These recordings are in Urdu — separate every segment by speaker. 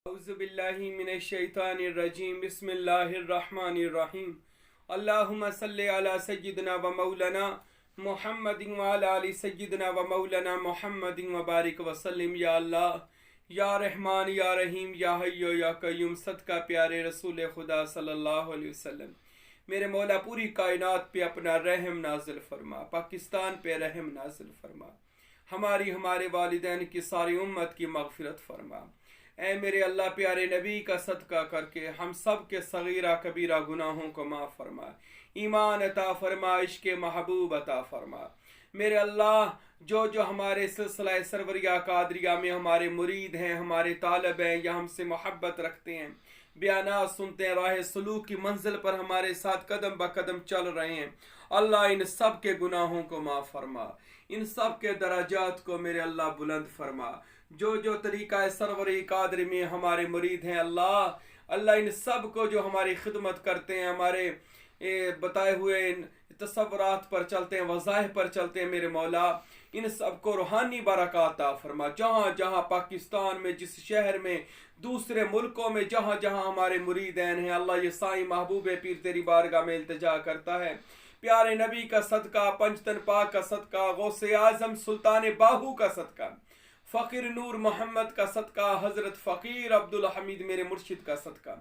Speaker 1: اعوذ باللہ من الشیطان الرجیم بسم اللہ الرحمن الرحیم اللہم صلی علی سیدنا و مولانا محمد وعلی آل سیدنا و مولانا محمد وبارک وسلم۔ یا اللہ، یا رحمان، یا رحیم، یا حی یا قیوم، صدقہ پیارے رسول خدا صلی اللہ علیہ وسلم۔ میرے مولا پوری کائنات پہ اپنا رحم نازل فرما، پاکستان پہ رحم نازل فرما، ہمارے والدین کی ساری امت کی مغفرت فرما۔ اے میرے اللہ پیارے نبی کا صدقہ کر کے ہم سب کے صغیرہ کبیرہ گناہوں کو معاف فرما، ایمان عطا فرما، عشق محبوب عطا فرما۔ میرے اللہ، جو ہمارے سلسلہ سروریہ قادریہ میں ہمارے مرید ہیں، ہمارے طالب ہیں یا ہم سے محبت رکھتے ہیں، بیانات سنتے ہیں، راہ سلوک کی منزل پر ہمارے ساتھ قدم بقدم چل رہے ہیں، اللہ ان سب کے گناہوں کو معاف فرما، ان سب کے درجات کو میرے اللہ بلند فرما۔ جو طریقہ سروری قادری میں ہمارے مرید ہیں، اللہ ان سب کو جو ہماری خدمت کرتے ہیں، ہمارے بتائے ہوئے ان تصورات پر چلتے ہیں، وظائف پر چلتے ہیں، میرے مولا ان سب کو روحانی برکات عطا فرما۔ جہاں جہاں پاکستان میں، جس شہر میں، دوسرے ملکوں میں، جہاں جہاں ہمارے مریدین ہیں، اللہ یہ سائیں محبوب پیر تیری بارگاہ میں التجا کرتا ہے، پیارے نبی کا صدقہ، پنجتن پاک کا صدقہ، غوث اعظم سلطان باہو کا صدقہ، فقیر نور محمد کا صدقہ، حضرت فقیر عبدالحمید میرے مرشد کا صدقہ،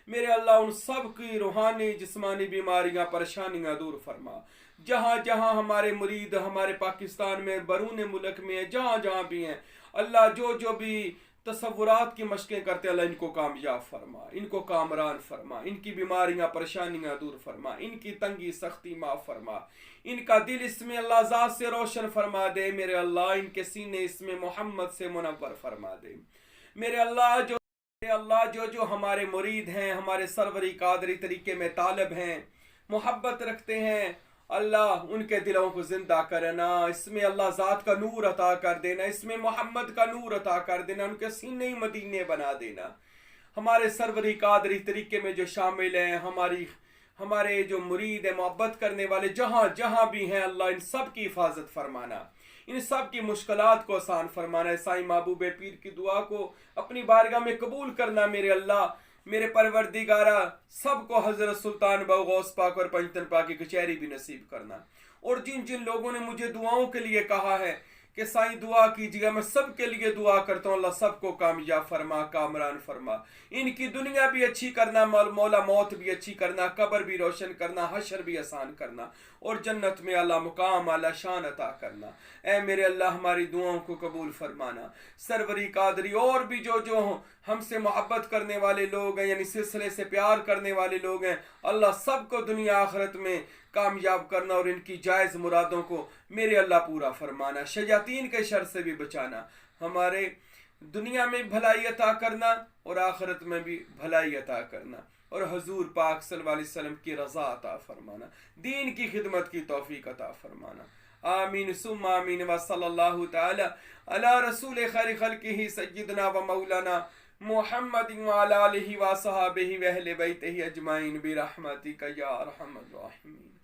Speaker 1: میرے اللہ ان سب کی روحانی جسمانی بیماریاں پریشانیاں دور فرما۔ جہاں جہاں ہمارے مرید ہمارے پاکستان میں، بیرون ملک میں، جہاں جہاں بھی ہیں، اللہ جو بھی تصورات کی مشقیں کرتے ہیں، اللہ ان کو کامیاب فرما، ان کو کامران فرما، ان کی بیماریاں پریشانیاں دور فرما، ان کی تنگی سختی معاف فرما، ان کا دل اس میں اللہ ذات سے روشن فرما دے، میرے اللہ ان کے سینے اس میں محمد سے منور فرما دے، میرے اللہ جو ہمارے مرید ہیں، ہمارے سروری قادری طریقے میں طالب ہیں، محبت رکھتے ہیں، اللہ ان کے دلوں کو زندہ کرنا، اس میں اللہ ذات کا نور عطا کر دینا، اس میں محمد کا نور عطا کر دینا، ان کے سینے مدینے بنا دینا۔ ہمارے سروری قادری طریقے میں جو شامل ہیں، ہمارے جو مرید ہیں، محبت کرنے والے جہاں جہاں بھی ہیں، اللہ ان سب کی حفاظت فرمانا، ان سب کی مشکلات کو آسان فرمانا۔ سائیں محبوب پیر کی دعا کو اپنی بارگاہ میں قبول کرنا، میرے اللہ، میرے پروردگارہ، سب کو حضرت سلطان باہو غوث پاک اور پنجتن پاک کی کچہری بھی نصیب کرنا۔ اور جن لوگوں نے مجھے دعاؤں کے لیے کہا ہے کہ سائیں دعا کیجیے، میں سب کے لیے دعا کرتا ہوں، اللہ سب کو کامیاب فرما، کامران فرما، ان کی دنیا بھی اچھی کرنا، مولا موت بھی اچھی کرنا، قبر بھی روشن کرنا، حشر بھی آسان کرنا، اور جنت میں اللہ مقام اعلی شان عطا کرنا۔ اے میرے اللہ ہماری دعاؤں کو قبول فرمانا۔ سروری قادری اور بھی جو ہم سے محبت کرنے والے لوگ ہیں، یعنی سلسلے سے پیار کرنے والے لوگ ہیں، اللہ سب کو دنیا آخرت میں کامیاب کرنا، اور ان کی جائز مرادوں کو میرے اللہ پورا فرمانا، شیاطین کے شر سے بھی بچانا، ہمارے دنیا میں بھلائی عطا کرنا اور آخرت میں بھی بھلائی عطا کرنا، اور حضور پاک صلی اللہ علیہ وسلم کی رضا عطا فرمانا، دین کی خدمت کی توفیق عطا فرمانا۔ آمین ثم آمین، وصلی اللہ تعالی علی رسول خیر خلقہ سیدنا و مولانا محمد وعلی آلہ وصحبہ واہل بیتہ اجمعین برحمتک یا ارحم الراحمین۔